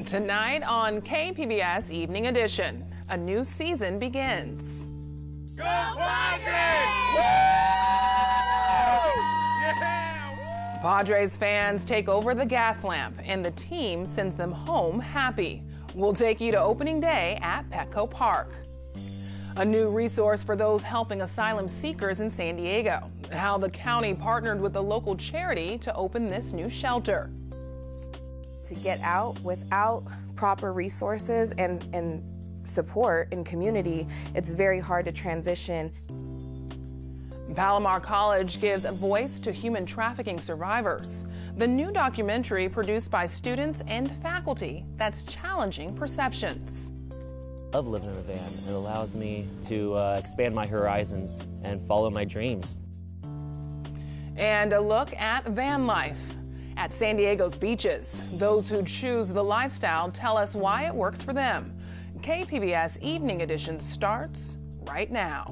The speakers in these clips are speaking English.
Tonight on KPBS Evening Edition, a new season begins. Go Padres! Yeah! Padres fans take over the gas lamp, and the team sends them home happy. We'll take you to opening day at Petco Park. A new resource for those helping asylum seekers in San Diego. How the county partnered with a local charity to open this new shelter. To get out without proper resources and support in community, it's very hard to transition. Palomar College gives a voice to human trafficking survivors. The new documentary produced by students and faculty that's challenging perceptions. I love living in a van. It allows me to expand my horizons and follow my dreams. And a look at van life at San Diego's beaches. Those who choose the lifestyle tell us why it works for them. KPBS Evening Edition starts right now.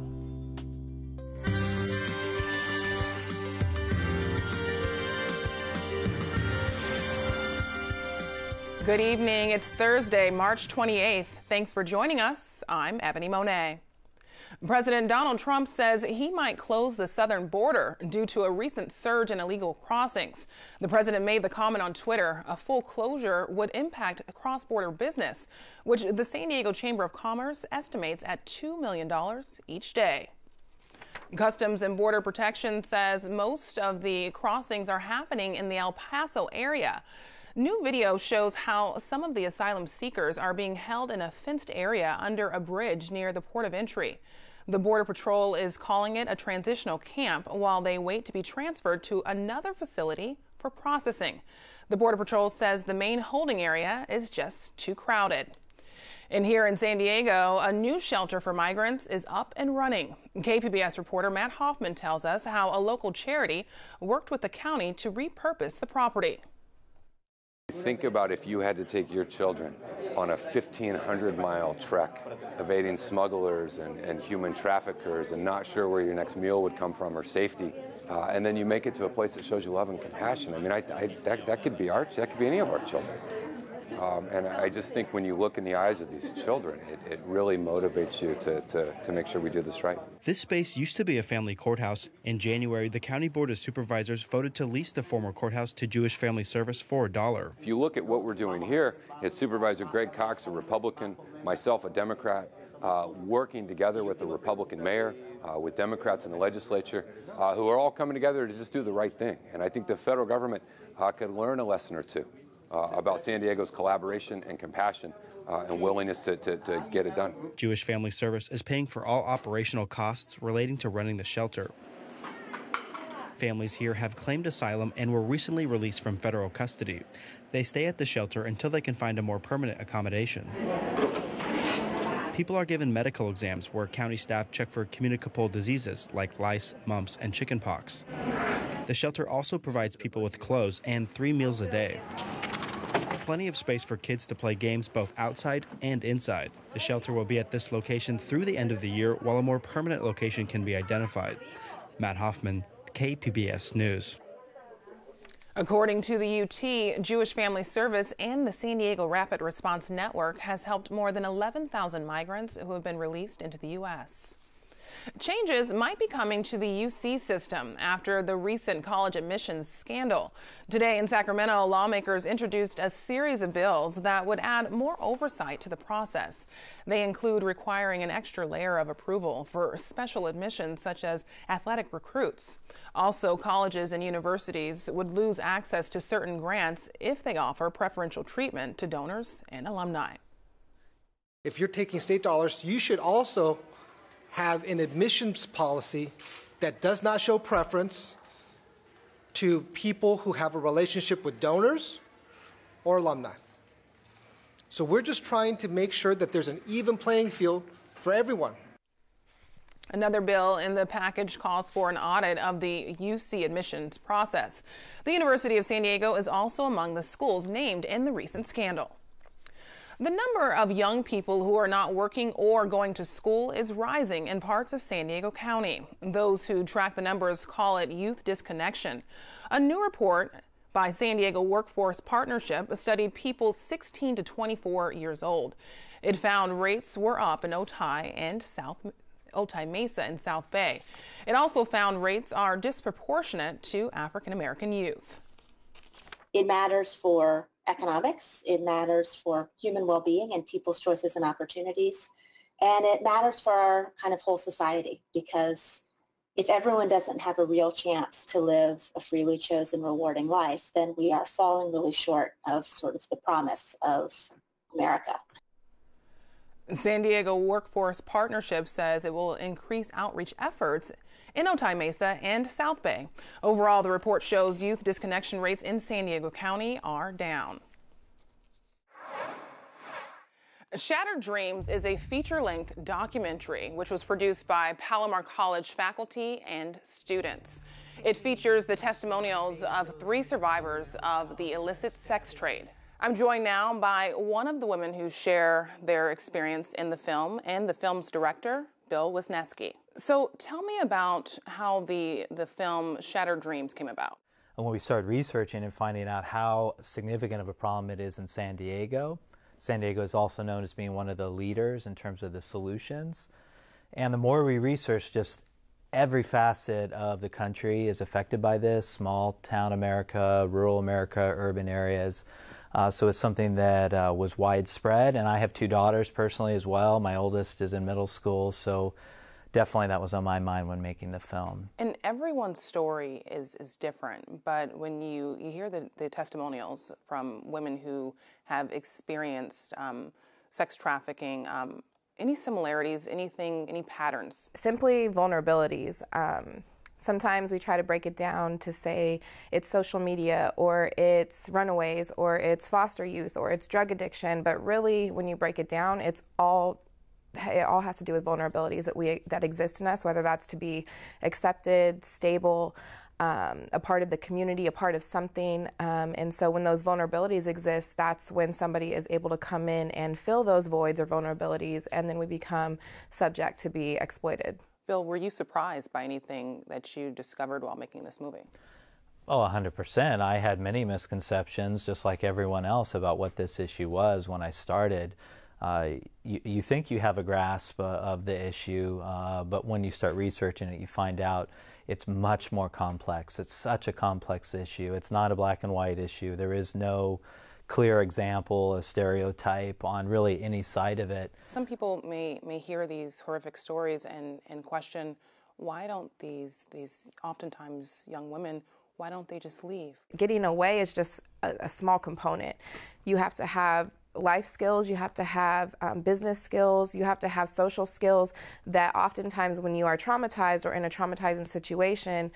Good evening. It's Thursday, March 28th. Thanks for joining us. I'm Ebony Monet. President Donald Trump says he might close the southern border due to a recent surge in illegal crossings. The president made the comment on Twitter. A full closure would impact cross-border business, which the San Diego Chamber of Commerce estimates at $2 million each day. Customs and Border Protection says most of the crossings are happening in the El Paso area. New video shows how some of the asylum seekers are being held in a fenced area under a bridge near the port of entry. The Border Patrol is calling it a transitional camp while they wait to be transferred to another facility for processing. The Border Patrol says the main holding area is just too crowded. And here in San Diego, a new shelter for migrants is up and running. KPBS reporter Matt Hoffman tells us how a local charity worked with the county to repurpose the property. Think about if you had to take your children on a 1,500-mile trek, evading smugglers and human traffickers and not sure where your next meal would come from or safety, and then you make it to a place that shows you love and compassion. I mean, that could be that could be any of our children. And I just think when you look in the eyes of these children, it really motivates you to make sure we do this right. This space used to be a family courthouse. In January, the County Board of Supervisors voted to lease the former courthouse to Jewish Family Service for $1. If you look at what we're doing here, it's Supervisor Greg Cox, a Republican, myself, a Democrat, working together with the Republican mayor, with Democrats in the legislature, who are all coming together to just do the right thing. And I think the federal government could learn a lesson or two about San Diego's collaboration and compassion and willingness to get it done. Jewish Family Service is paying for all operational costs relating to running the shelter. Families here have claimed asylum and were recently released from federal custody. They stay at the shelter until they can find a more permanent accommodation. People are given medical exams where county staff check for communicable diseases like lice, mumps, and chickenpox. The shelter also provides people with clothes and 3 meals a day. Plenty of space for kids to play games both outside and inside. The shelter will be at this location through the end of the year, while a more permanent location can be identified. Matt Hoffman, KPBS News. According to the UT, Jewish Family Service and the San Diego Rapid Response Network has helped more than 11,000 migrants who have been released into the U.S. Changes might be coming to the UC system after the recent college admissions scandal. Today in Sacramento, lawmakers introduced a series of bills that would add more oversight to the process. They include requiring an extra layer of approval for special admissions such as athletic recruits. Also, colleges and universities would lose access to certain grants if they offer preferential treatment to donors and alumni. If you're taking state dollars, you should also have an admissions policy that does not show preference to people who have a relationship with donors or alumni. So we're just trying to make sure that there's an even playing field for everyone. Another bill in the package calls for an audit of the UC admissions process. The University of San Diego is also among the schools named in the recent scandal. The number of young people who are not working or going to school is rising in parts of San Diego County. Those who track the numbers call it youth disconnection. A new report by San Diego Workforce Partnership studied people 16 to 24 years old. It found rates were up in Otay Mesa and South Bay. It also found rates are disproportionate to African American youth. It matters for economics, it matters for human well-being and people's choices and opportunities, and it matters for our kind of whole society, because if everyone doesn't have a real chance to live a freely chosen, rewarding life, then we are falling really short of sort of the promise of America. San Diego Workforce Partnership says it will increase outreach efforts in Otay Mesa and South Bay. Overall, the report shows youth disconnection rates in San Diego County are down. Shattered Dreams is a feature-length documentary which was produced by Palomar College faculty and students. It features the testimonials of 3 survivors of the illicit sex trade. I'm joined now by one of the women who share their experience in the film and the film's director, Bill Wisniewski. So tell me about how the film Shattered Dreams came about. And when we started researching and finding out how significant of a problem it is in San Diego is also known as being one of the leaders in terms of the solutions. And the more we research, just every facet of the country is affected by this: small town America, rural America, urban areas. So it's something that was widespread, and I have 2 daughters personally as well. My oldest is in middle school, so definitely that was on my mind when making the film. And everyone's story is different, but when you hear the testimonials from women who have experienced sex trafficking, any similarities, any patterns? Simply vulnerabilities. Sometimes we try to break it down to say it's social media, or it's runaways, or it's foster youth, or it's drug addiction, but really when you break it down, it all has to do with vulnerabilities that exist in us, whether that's to be accepted, stable, a part of the community, a part of something. And so when those vulnerabilities exist, that's when somebody is able to come in and fill those voids or vulnerabilities, and then we become subject to be exploited. Bill, were you surprised by anything that you discovered while making this movie? Oh, 100%. I had many misconceptions, just like everyone else, about what this issue was when I started. You think you have a grasp of the issue, but when you start researching it, you find out it's much more complex. It's such a complex issue. It's not a black and white issue. There is no clear example, a stereotype on really any side of it. Some people may hear these horrific stories and question, why don't these oftentimes young women, why don't they just leave? Getting away is just a small component. You have to have life skills, you have to have business skills, you have to have social skills that oftentimes when you are traumatized or in a traumatizing situation,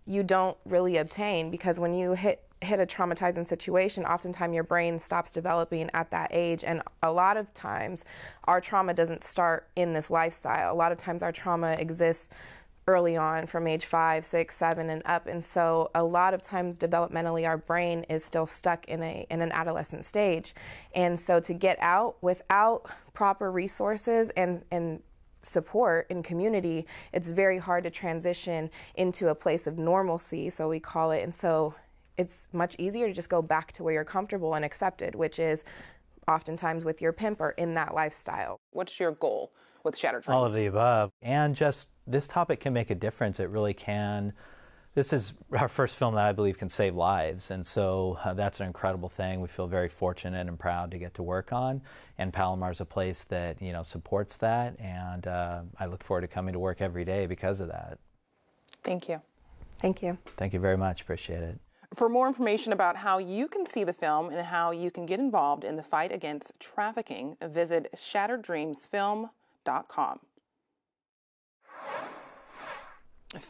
you don't really obtain, because when you hit a traumatizing situation, oftentimes your brain stops developing at that age, and a lot of times our trauma doesn't start in this lifestyle. A lot of times our trauma exists early on from age 5, 6, 7 and up, and so a lot of times developmentally our brain is still stuck in an adolescent stage, and so to get out without proper resources and support in community, it's very hard to transition into a place of normalcy, so we call it, and so it's much easier to just go back to where you're comfortable and accepted, which is oftentimes with your pimp or in that lifestyle. What's your goal with Shattered Dreams? All of the above. And just this topic can make a difference. It really can. This is our first film that I believe can save lives, and so that's an incredible thing. We feel very fortunate and proud to get to work on, and Palomar is a place that supports that, and I look forward to coming to work every day because of that. Thank you. Thank you. Thank you very much. Appreciate it. For more information about how you can see the film and how you can get involved in the fight against trafficking, visit shattereddreamsfilm.com.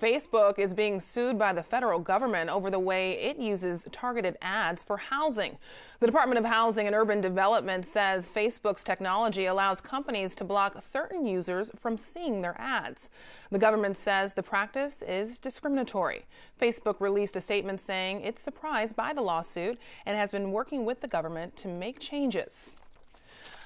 Facebook is being sued by the federal government over the way it uses targeted ads for housing. The Department of Housing and Urban Development says Facebook's technology allows companies to block certain users from seeing their ads. The government says the practice is discriminatory. Facebook released a statement saying it's surprised by the lawsuit and has been working with the government to make changes.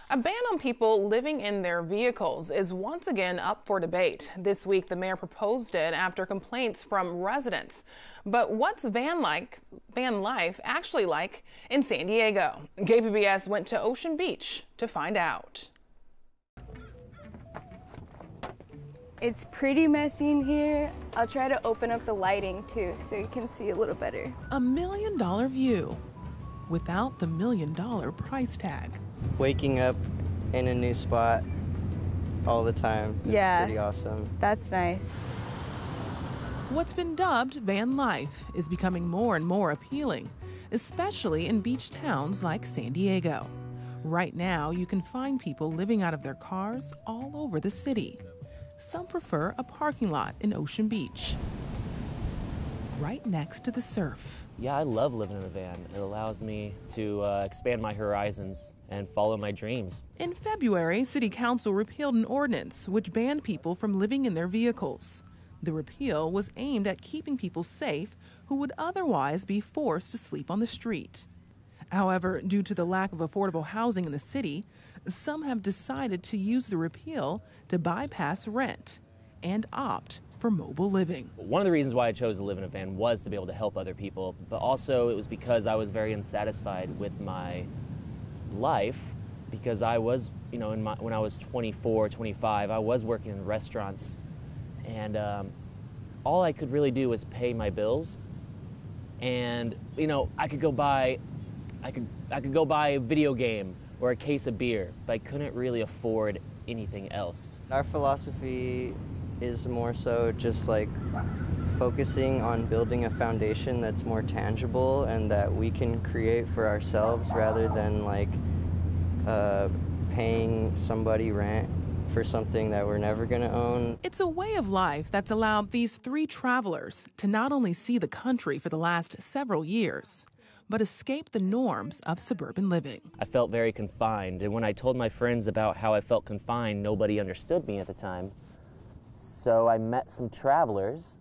A ban on people living in their vehicles is once again up for debate. This week, the mayor proposed it after complaints from residents. But what's van life actually like in San Diego? KPBS went to Ocean Beach to find out. It's pretty messy in here. I'll try to open up the lighting too so you can see a little better. $1 million view without the $1 million price tag. Waking up in a new spot all the time is pretty awesome. That's nice. What's been dubbed van life is becoming more and more appealing, especially in beach towns like San Diego. Right now, you can find people living out of their cars all over the city. Some prefer a parking lot in Ocean Beach, right next to the surf. Yeah, I love living in a van. It allows me to expand my horizons and follow my dreams. In February, City Council repealed an ordinance which banned people from living in their vehicles. The repeal was aimed at keeping people safe who would otherwise be forced to sleep on the street. However, due to the lack of affordable housing in the city, some have decided to use the repeal to bypass rent and opt for mobile living. One of the reasons why I chose to live in a van was to be able to help other people, but also it was because I was very unsatisfied with my life, because I was, when I was 24, 25, I was working in restaurants, and all I could really do was pay my bills, and I could go buy a video game or a case of beer, but I couldn't really afford anything else. Our philosophy is more so just like focusing on building a foundation that's more tangible and that we can create for ourselves, rather than like paying somebody rent for something that we're never going to own. It's a way of life that's allowed these three travelers to not only see the country for the last several years, but escape the norms of suburban living. I felt very confined, and when I told my friends about how I felt confined, nobody understood me at the time. So I met some travelers,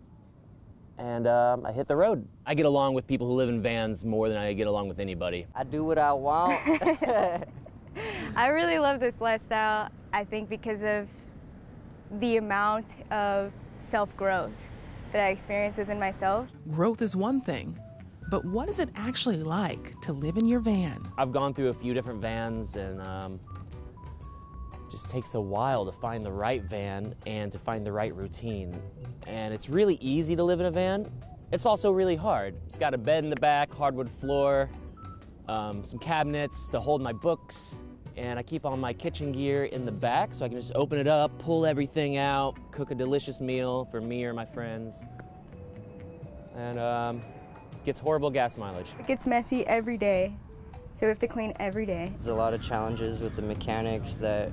and I hit the road. I get along with people who live in vans more than I get along with anybody. I do what I want. I really love this lifestyle, I think because of the amount of self-growth that I experience within myself. Growth is one thing, but what is it actually like to live in your van? I've gone through a few different vans, and it just takes a while to find the right van and to find the right routine. And it's really easy to live in a van. It's also really hard. It's got a bed in the back, hardwood floor, some cabinets to hold my books, and I keep all my kitchen gear in the back so I can just open it up, pull everything out, cook a delicious meal for me or my friends. And gets horrible gas mileage. It gets messy every day, so we have to clean every day. There's a lot of challenges with the mechanics that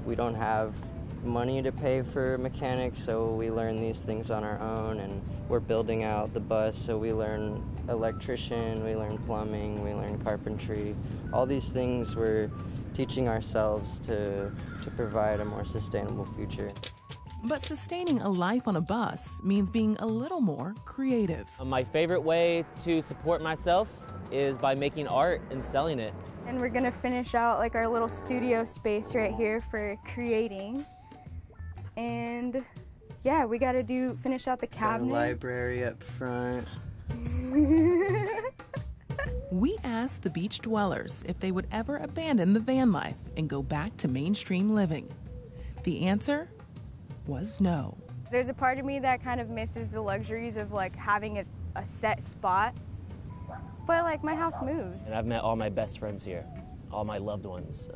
we don't have money to pay for mechanics, so we learn these things on our own, and we're building out the bus, so we learn electrician, we learn plumbing, we learn carpentry. All these things we're teaching ourselves to provide a more sustainable future. But sustaining a life on a bus means being a little more creative. My favorite way to support myself is by making art and selling it. And we're gonna finish out like our little studio space right here for creating. And yeah, we gotta finish out the cabinets. Got a library up front. We asked the beach dwellers if they would ever abandon the van life and go back to mainstream living. The answer was no. There's a part of me that kind of misses the luxuries of like having a set spot, but like my house moves. And I've met all my best friends here, all my loved ones,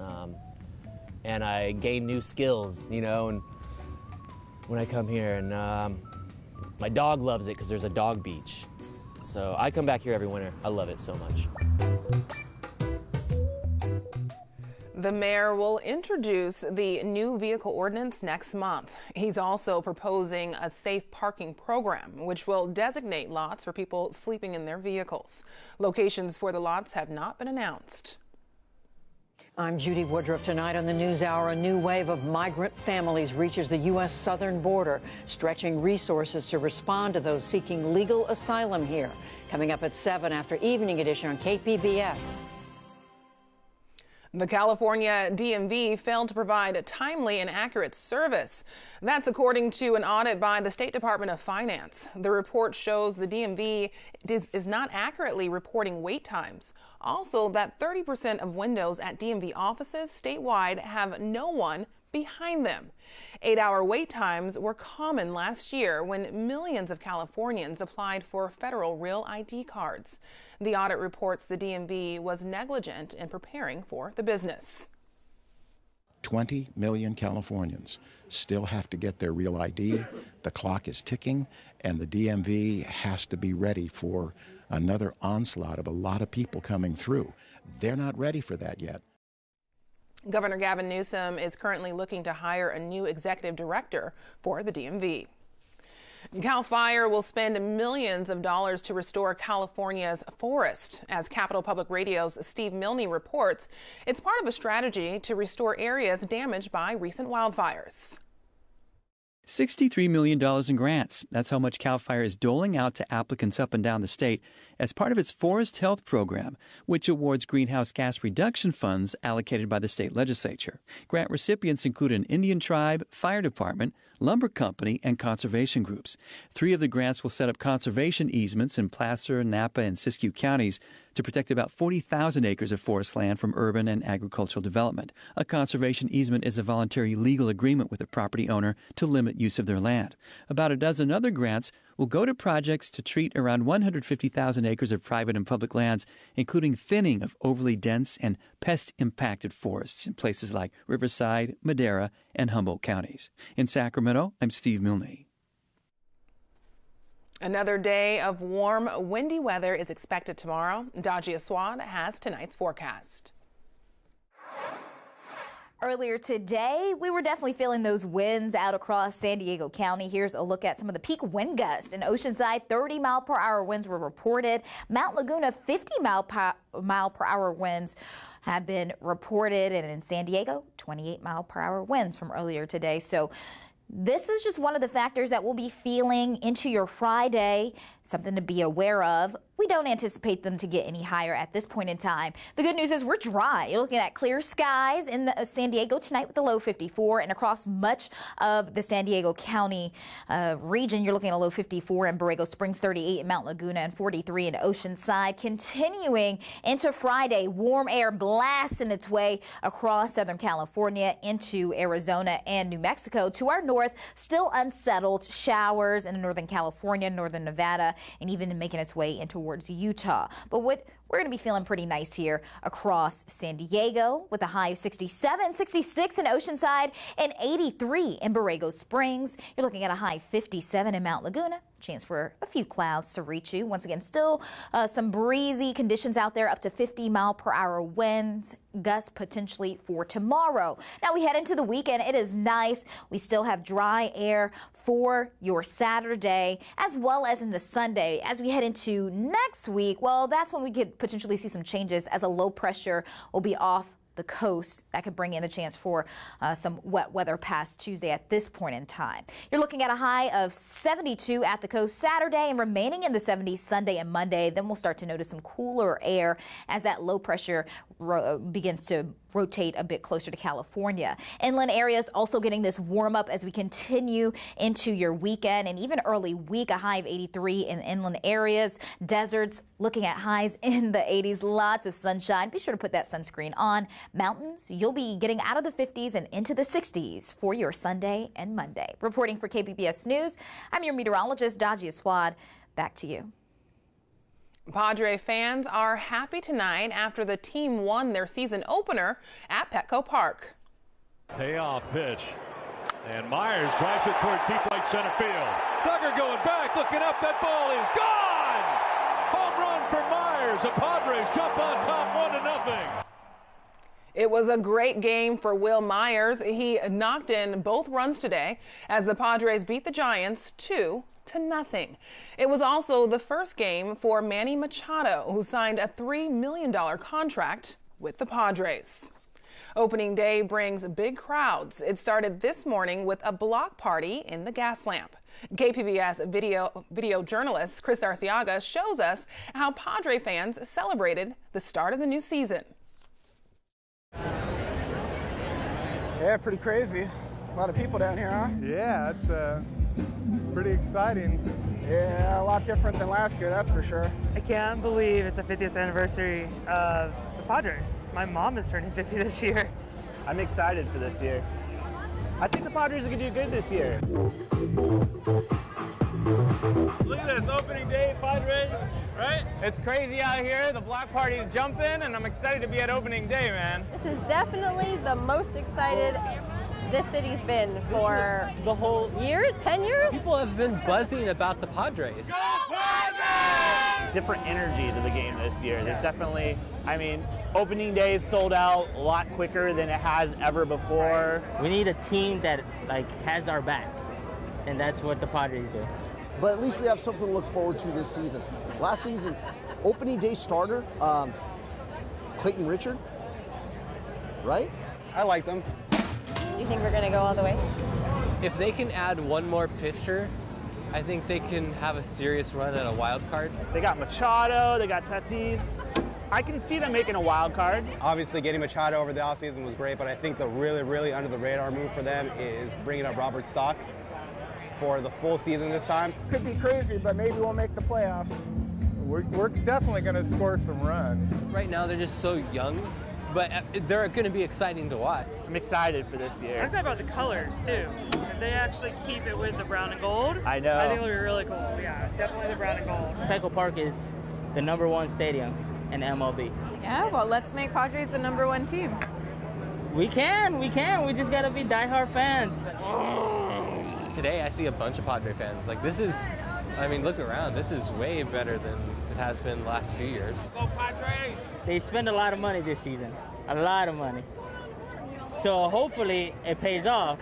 and I gain new skills, and when I come here, and my dog loves it because there's a dog beach. So I come back here every winter. I love it so much. The mayor will introduce the new vehicle ordinance next month. He's also proposing a safe parking program, which will designate lots for people sleeping in their vehicles. Locations for the lots have not been announced. I'm Judy Woodruff. Tonight on the NewsHour, a new wave of migrant families reaches the U.S. southern border, stretching resources to respond to those seeking legal asylum here. Coming up at 7 after Evening Edition on KPBS. The California DMV failed to provide timely and accurate service. That's according to an audit by the State Department of Finance. The report shows the DMV is not accurately reporting wait times. Also, that 30% of windows at DMV offices statewide have no one behind them. 8-hour wait times were common last year when millions of Californians applied for federal Real ID cards. The audit reports the DMV was negligent in preparing for the business. 20 million Californians still have to get their Real ID. The clock is ticking, and the DMV has to be ready for another onslaught of a lot of people coming through. They're not ready for that yet. Governor Gavin Newsom is currently looking to hire a new executive director for the DMV. CAL FIRE will spend millions of dollars to restore California's forest. As Capitol Public Radio's Steve Milne reports, it's part of a strategy to restore areas damaged by recent wildfires. $63 million in grants. That's how much CAL FIRE is doling out to applicants up and down the state as part of its Forest Health Program, which awards greenhouse gas reduction funds allocated by the state legislature. Grant recipients include an Indian tribe, fire department, lumber company, and conservation groups. 3 of the grants will set up conservation easements in Placer, Napa, and Siskiyou counties to protect about 40,000 acres of forest land from urban and agricultural development. A conservation easement is a voluntary legal agreement with a property owner to limit use of their land. About a dozen other grants will go to projects to treat around 150,000 acres of private and public lands, including thinning of overly dense and pest-impacted forests in places like Riverside, Madera, and Humboldt counties. In Sacramento, I'm Steve Milne. Another day of warm, windy weather is expected tomorrow. Dajia Swad has tonight's forecast. Earlier today, we were definitely feeling those winds out across San Diego County. Here's a look at some of the peak wind gusts. In Oceanside, 30-mile-per-hour winds were reported. Mount Laguna, 50-mile-per-hour winds have been reported. And in San Diego, 28-mile-per-hour winds from earlier today. So this is just one of the factors that we'll be feeling into your Friday, something to be aware of. We don't anticipate them to get any higher at this point in time. The good news is we're dry. You're looking at clear skies in San Diego tonight with the low 54, and across much of the San Diego County region, you're looking at a low 54 in Borrego Springs, 38 in Mount Laguna, and 43 in Oceanside. Continuing into Friday, warm air blasting its way across Southern California into Arizona and New Mexico. To our north, still unsettled showers in Northern California, Northern Nevada, and even making its way into towards Utah. But we're going to be feeling pretty nice here across San Diego with a high of 67, 66 in Oceanside, and 83 in Borrego Springs. You're looking at a high 57 in Mount Laguna. Chance for a few clouds to reach you. Once again, still some breezy conditions out there, up to 50-mile-per-hour winds, gusts potentially for tomorrow. Now we head into the weekend. It is nice. We still have dry air for your Saturday as well as into Sunday. As we head into next week, well, that's when we could potentially see some changes as a low pressure will be off the coast. That could bring in the chance for some wet weather past Tuesday at this point in time. You're looking at a high of 72 at the coast Saturday and remaining in the 70s Sunday and Monday. Then we'll start to notice some cooler air as that low pressure begins to rotate a bit closer to California. Inland areas also getting this warm up as we continue into your weekend and even early week, a high of 83 in inland areas. Deserts looking at highs in the 80s, lots of sunshine. Be sure to put that sunscreen on. Mountains, you'll be getting out of the 50s and into the 60s for your Sunday and Monday. Reporting for KPBS News, I'm your meteorologist, Dajia Swad. Back to you. Padre fans are happy tonight after the team won their season opener at Petco Park. Payoff pitch. And Myers drives it toward deep right center field. Duggar going back, looking up, that ball is gone! Home run for Myers. The Padres jump on top 1-0. It was a great game for Will Myers. He knocked in both runs today as the Padres beat the Giants 2-0. It was also the first game for Manny Machado, who signed a $3 million contract with the Padres. Opening day brings big crowds. It started this morning with a block party in the gas lamp. KPBS video journalist Chris Arciaga shows us how Padre fans celebrated the start of the new season. Yeah, pretty crazy. A lot of people down here, huh? Yeah, it's pretty exciting. Yeah, a lot different than last year, that's for sure. I can't believe it's the 50th anniversary of the Padres. My mom is turning 50 this year. I'm excited for this year. I think the Padres are going to do good this year. Look at this, opening day, Padres, right? It's crazy out here. The block party is jumping, and I'm excited to be at opening day, man. This is definitely the most excited this city's been for the whole year, 10 years? People have been buzzing about the Padres. Go Padres! Different energy to the game this year. There's definitely, I mean, opening day is sold out a lot quicker than it has ever before. We need a team that has our back, and that's what the Padres do. But at least we have something to look forward to this season. Last season, opening day starter, Clayton Richard, right? I like them. Do you think we're going to go all the way? If they can add one more pitcher, I think they can have a serious run at a wild card. They got Machado, they got Tatis. I can see them making a wild card. Obviously, getting Machado over the offseason was great, but I think the really under the radar move for them is bringing up Robert Stock for the full season this time. Could be crazy, but maybe we'll make the playoffs. We're definitely going to score some runs. Right now, they're just so young, but they're going to be exciting to watch. I'm excited for this year. I'm excited about the colors, too. If they actually keep it with the brown and gold, I know. I think it'll be really cool. Yeah, definitely the brown and gold. Petco Park is the #1 stadium in MLB. Yeah, well, let's make Padres the #1 team. We can. We just got to be diehard fans. Today, I see a bunch of Padre fans. Like, this is, I mean, look around. This is way better than it has been the last few years. Go Padres! They spend a lot of money this season. A lot of money. So hopefully it pays off.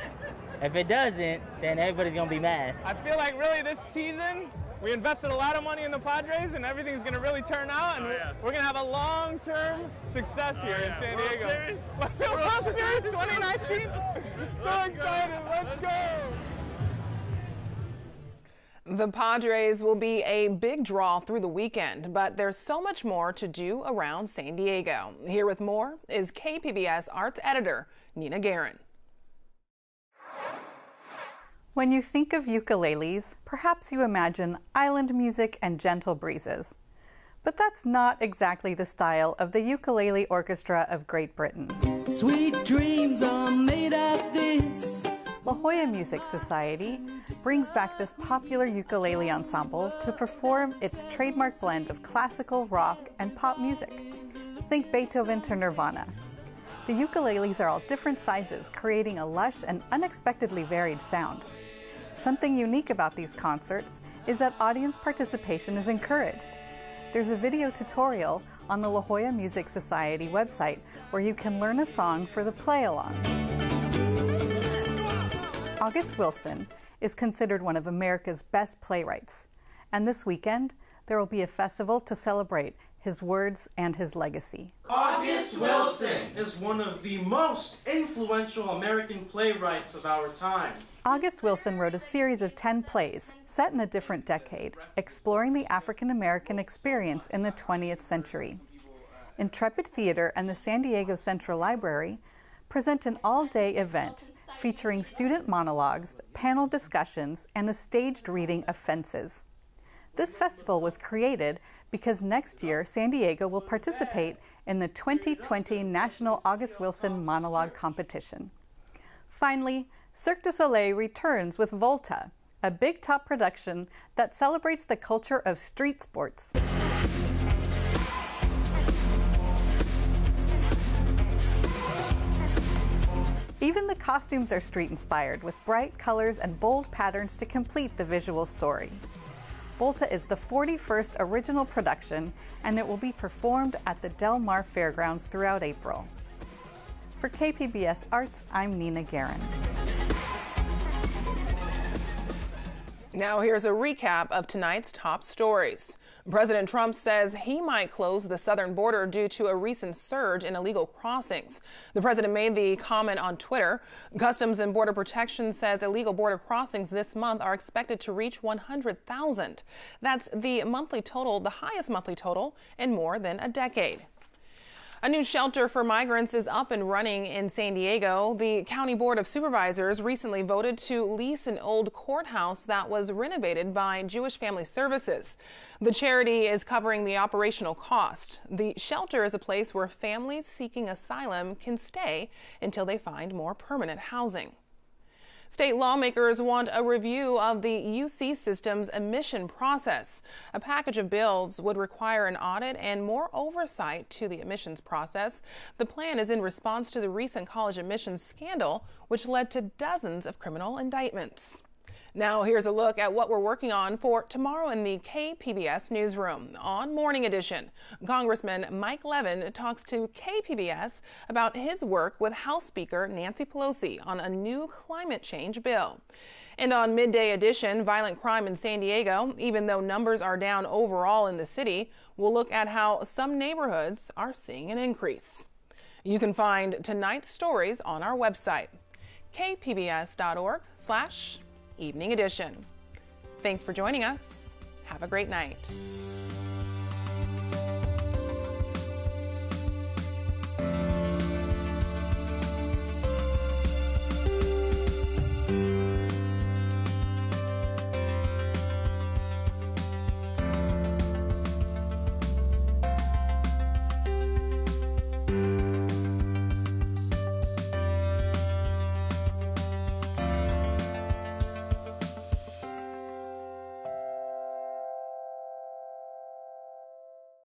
If it doesn't, then everybody's going to be mad. I feel like really this season, we invested a lot of money in the Padres, and everything's going to really turn out, and we're going to have a long-term success here in San Diego. World Series 2019. So excited. Let's go. The Padres will be a big draw through the weekend, but there's so much more to do around San Diego. Here with more is KPBS arts editor Nina Guerin. When you think of ukuleles, perhaps you imagine island music and gentle breezes. But that's not exactly the style of the Ukulele Orchestra of Great Britain. Sweet dreams are made of this. La Jolla Music Society brings back this popular ukulele ensemble to perform its trademark blend of classical, rock, and pop music. Think Beethoven to Nirvana. The ukuleles are all different sizes, creating a lush and unexpectedly varied sound. Something unique about these concerts is that audience participation is encouraged. There's a video tutorial on the La Jolla Music Society website where you can learn a song for the play-along. August Wilson is considered one of America's best playwrights, and this weekend there will be a festival to celebrate his words and his legacy. August Wilson is one of the most influential American playwrights of our time. August Wilson wrote a series of 10 plays set in a different decade, exploring the African American experience in the 20th century. Intrepid Theater and the San Diego Central Library present an all-day event featuring student monologues, panel discussions, and a staged reading of Fences. This festival was created because next year San Diego will participate in the 2020 National August Wilson Monologue Competition. Finally, Cirque du Soleil returns with Volta, a big top production that celebrates the culture of street sports. Even the costumes are street-inspired, with bright colors and bold patterns to complete the visual story. Volta is the 41st original production, and it will be performed at the Del Mar Fairgrounds throughout April. For KPBS Arts, I'm Nina Guerin. Now here's a recap of tonight's top stories. President Trump says he might close the southern border due to a recent surge in illegal crossings. The president made the comment on Twitter. Customs and Border Protection says illegal border crossings this month are expected to reach 100,000. That's the highest monthly total in more than a decade. A new shelter for migrants is up and running in San Diego. The County Board of Supervisors recently voted to lease an old courthouse that was renovated by Jewish Family Services. The charity is covering the operational cost. The shelter is a place where families seeking asylum can stay until they find more permanent housing. State lawmakers want a review of the UC system's admission process. A package of bills would require an audit and more oversight to the admissions process. The plan is in response to the recent college admissions scandal, which led to dozens of criminal indictments. Now here's a look at what we're working on for tomorrow in the KPBS newsroom. On Morning Edition, Congressman Mike Levin talks to KPBS about his work with House Speaker Nancy Pelosi on a new climate change bill. And on Midday Edition, violent crime in San Diego, even though numbers are down overall in the city, we'll look at how some neighborhoods are seeing an increase. You can find tonight's stories on our website, kpbs.org/Evening Edition. Thanks for joining us. Have a great night.